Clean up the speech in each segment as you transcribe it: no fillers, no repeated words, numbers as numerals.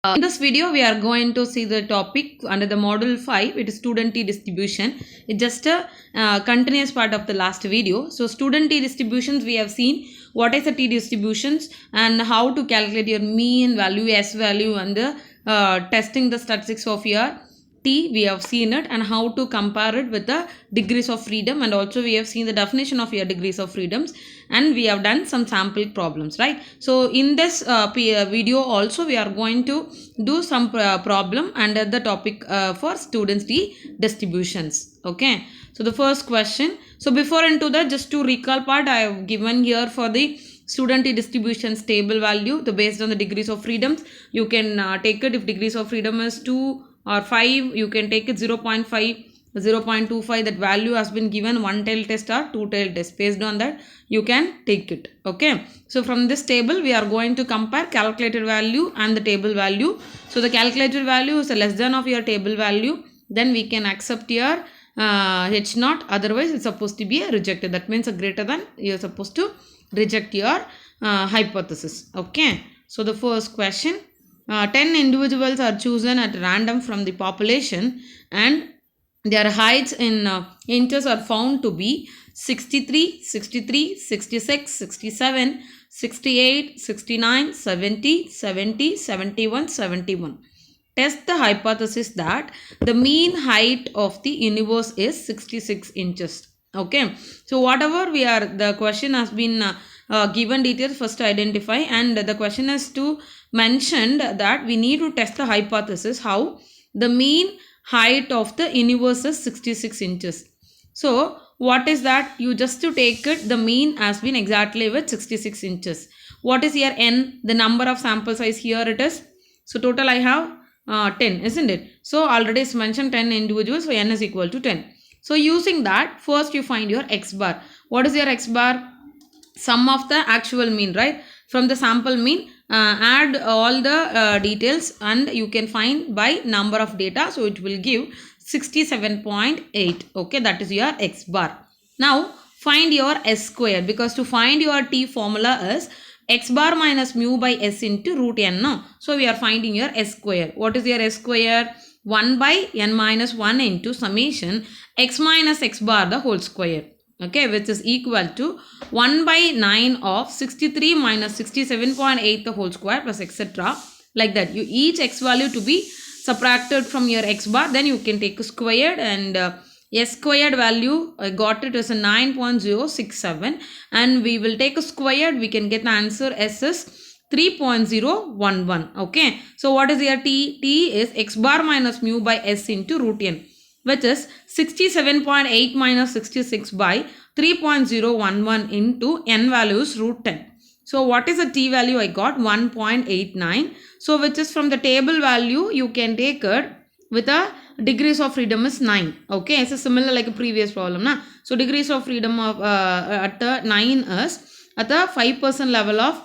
In this video, we are going to see the topic under the module 5. It is student T distribution. It's just a continuous part of the last video. So student T distributions, we have seen what is the T distributions and how to calculate your mean value, S value, and the testing the statistics of your T. We have seen it, and how to compare it with the degrees of freedom, and also we have seen the definition of your degrees of freedoms, and we have done some sample problems, right? So in this video also we are going to do some problem under the topic for students T distributions. Okay, so the first question. So before into that, just to recall part, I have given here for the student T distribution stable value, the based on the degrees of freedoms. You can take it if degrees of freedom is 2 or 5, you can take it 0.5, 0.25. That value has been given, one tail test or two tail test. Based on that, you can take it. Okay, so from this table we are going to compare calculated value and the table value. So the calculated value is less than of your table value, then we can accept your H naught, otherwise it's supposed to be a rejected. That means a greater than, you're supposed to reject your hypothesis. Okay, so the first question. 10 individuals are chosen at random from the population, and their heights in inches are found to be 63, 63, 66, 67, 68, 69, 70, 70, 71, 71. Test the hypothesis that the mean height of the universe is 66 inches. Okay, so whatever we are, the question has been given details, first identify, and the question is to mentioned that we need to test the hypothesis how the mean height of the universe is 66 inches. So what is that? You just to take it, the mean has been exactly with 66 inches. What is here n? The number of sample size here it is. So total I have 10, isn't it? So already it's mentioned 10 individuals, so n is equal to 10. So using that, first you find your x bar. What is your x bar? Sum of the actual mean, right? From the sample mean, add all the details, and you can find by number of data. So it will give 67.8. Okay, that is your x bar. Now find your s square, because to find your T formula is x bar minus mu by s into root n. No? So we are finding your s square. What is your s square? 1 by n minus 1 into summation x minus x bar the whole square. Okay, which is equal to 1 by 9 of 63 minus 67.8 the whole square plus etc. Like that. You each x value to be subtracted from your x bar, then you can take a squared, and s squared value I got it as a 9.067, and we will take a squared, we can get the answer s is 3.011. Okay, so what is your T? T is x bar minus mu by s into root n, which is 67.8 minus 66 by 3.011 into n values root 10. So what is the T value? I got 1.89. So which is from the table value, you can take it with a degrees of freedom is 9. Okay, it's similar like a previous problem. Na? So degrees of freedom of at the 9 is at the 5% level of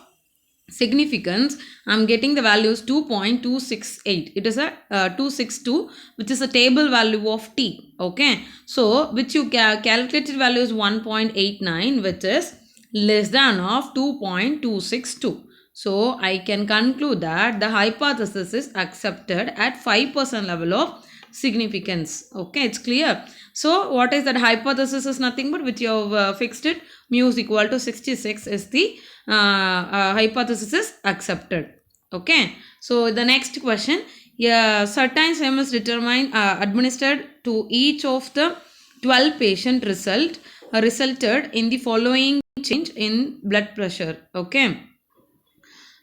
significance. I'm getting the values 2.268. It is a 262, which is a table value of T. Okay, so which you calculated value is 1.89, which is less than of 2.262. So I can conclude that the hypothesis is accepted at 5% level of significance. Okay, it's clear. So what is that? Hypothesis is nothing but which you have fixed it, mu is equal to 66 is the hypothesis is accepted. Okay, so the next question. Certain sum is determined administered to each of the 12 patient resulted in the following change in blood pressure. Okay,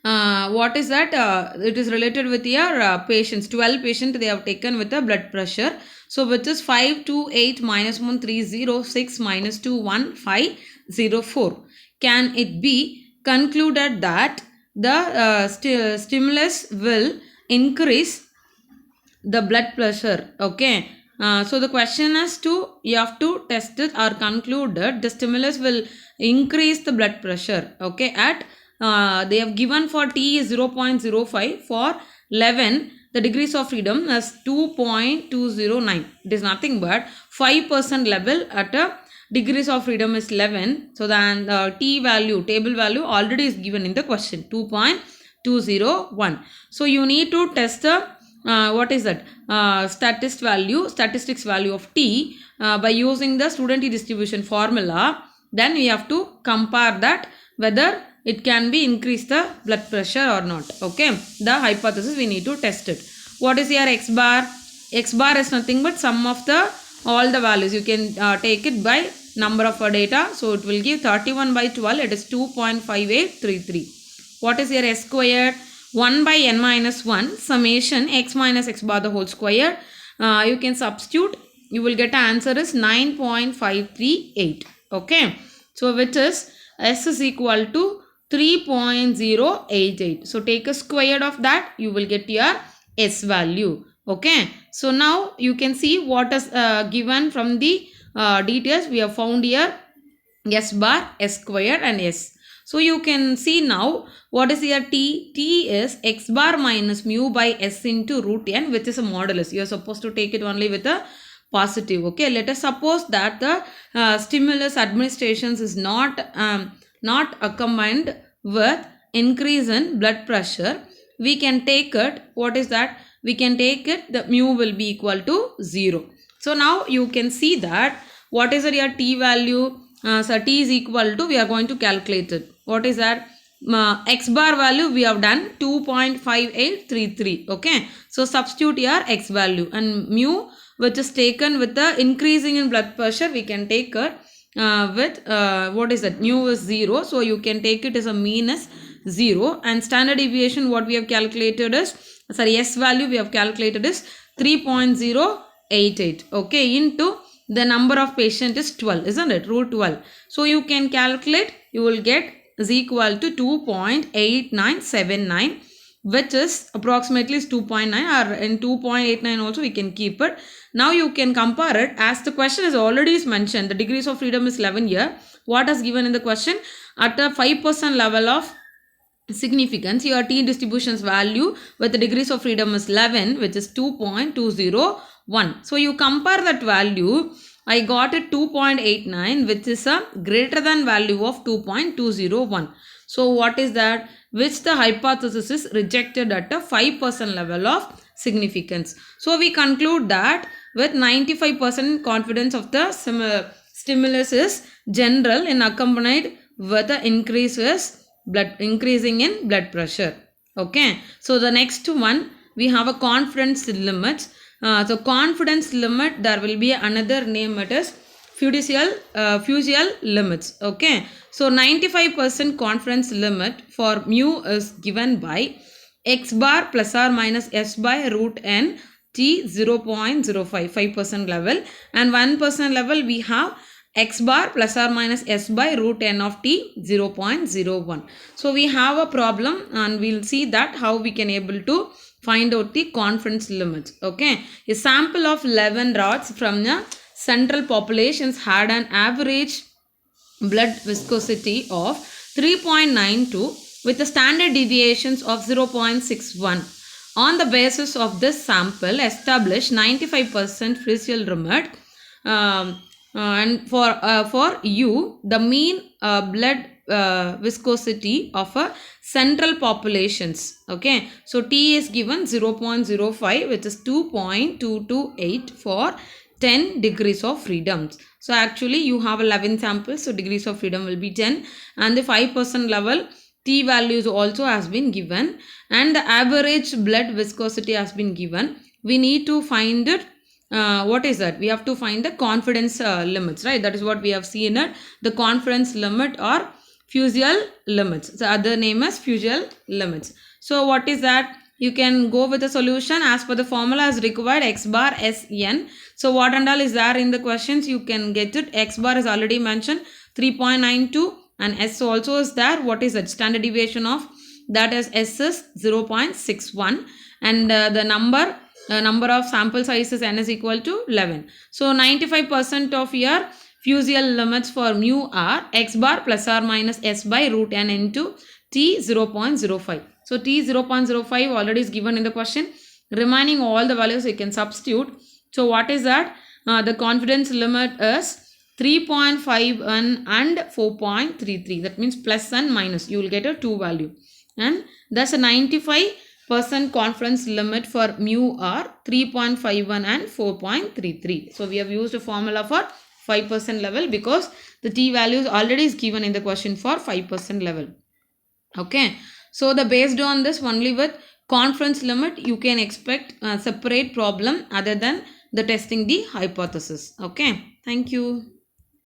what is that? It is related with your patients. 12 patients they have taken with the blood pressure. So which is 528 minus 1306 minus 21504. Can it be concluded that the stimulus will increase the blood pressure? Okay, so the question is you have to test it or conclude that the stimulus will increase the blood pressure. Okay, at they have given for T is 0.05, for 11 the degrees of freedom is 2.209. It is nothing but 5% level at a degrees of freedom is 11. So then the T value, table value already is given in the question, 2.209. 201. So you need to test the what is that statistics value of t by using the student t distribution formula. Then we have to compare that whether it can be increase the blood pressure or not. Okay, the hypothesis we need to test it. What is your x bar? X bar is nothing but sum of the all the values. You can take it by number of data. So it will give 31 by 12. It is 2.5833. What is your s squared? 1 by n minus 1 summation x minus x bar the whole square. You can substitute. You will get answer is 9.538. Okay. So which is s is equal to 3.088. So take a square of that. You will get your s value. Okay. So now you can see what is given from the details. We have found here s bar, s square and s. So you can see now what is here t? T is x bar minus mu by s into root n, which is a modulus. You are supposed to take it only with a positive. Okay, let us suppose that the stimulus administrations is not accompanied with increase in blood pressure. We can take it, what is that? We can take it, the mu will be equal to 0. So now you can see that what is your t value? So t is equal to, we are going to calculate it. What is that? X bar value we have done 2.5833. Okay. So substitute your x value, and mu which is taken with the increasing in blood pressure, we can take it with what is that? Mu is 0. So you can take it as a mean is 0, and standard deviation what we have calculated is, sorry, s value we have calculated is 3.088. Okay, into the number of patient is 12, isn't it? Root 12. So you can calculate, you will get is equal to 2.8979, which is approximately is 2.9, or in 2.89 also we can keep it. Now you can compare it, as the question is already is mentioned, the degrees of freedom is 11 here. What is given in the question? At a 5% level of significance, your t distribution's value with the degrees of freedom is 11, which is 2.201. So you compare that value, I got it 2.89, which is a greater than value of 2.201. So what is that? Which the hypothesis is rejected at a 5% level of significance. So we conclude that with 95% confidence of the stimulus is general and accompanied with the increasing in blood pressure. Okay. So the next one, we have a confidence limit. So confidence limit, there will be another name, it is Fusial limits. Okay. So 95% confidence limit for mu is given by x bar plus or minus s by root n t 0.05, 5% level, and 1% level we have x bar plus or minus s by root n of t 0.01. So we have a problem, and we'll see that how we can able to find out the confidence limits. Okay, a sample of 11 rats from the central populations had an average blood viscosity of 3.92 with the standard deviations of 0.61. On the basis of this sample, establish 95% Fusial limit. And for U, the mean blood viscosity of a central populations. Okay, so T is given 0.05, which is 2.228 for 10 degrees of freedom. So actually you have 11 samples, so degrees of freedom will be 10, and the 5% level T values also has been given, and the average blood viscosity has been given. We need to find it. What is that? We have to find the confidence limits, right? That is what we have seen it. The confidence limit or Fusial limits. The other name is Fusial limits. So what is that? You can go with the solution as per the formula as required, x bar Sn. So what and all is there in the questions, you can get it. X bar is already mentioned 3.92, and S also is there. What is it? Standard deviation of that is S is 0.61, and the number of sample sizes n is equal to 11. So 95% of your Fusial limits for mu are x bar plus or minus s by root n into t 0.05. So t 0.05 already is given in the question. Remaining all the values you can substitute. So what is that? The confidence limit is 3.51 and 4.33. That means plus and minus. You will get a 2 value. and thus a 95% confidence limit for mu are 3.51 and 4.33. So we have used a formula for 5% level because the t values already is given in the question for 5% level. Okay, so the based on this only with confidence limit you can expect a separate problem other than the testing the hypothesis. Okay, thank you.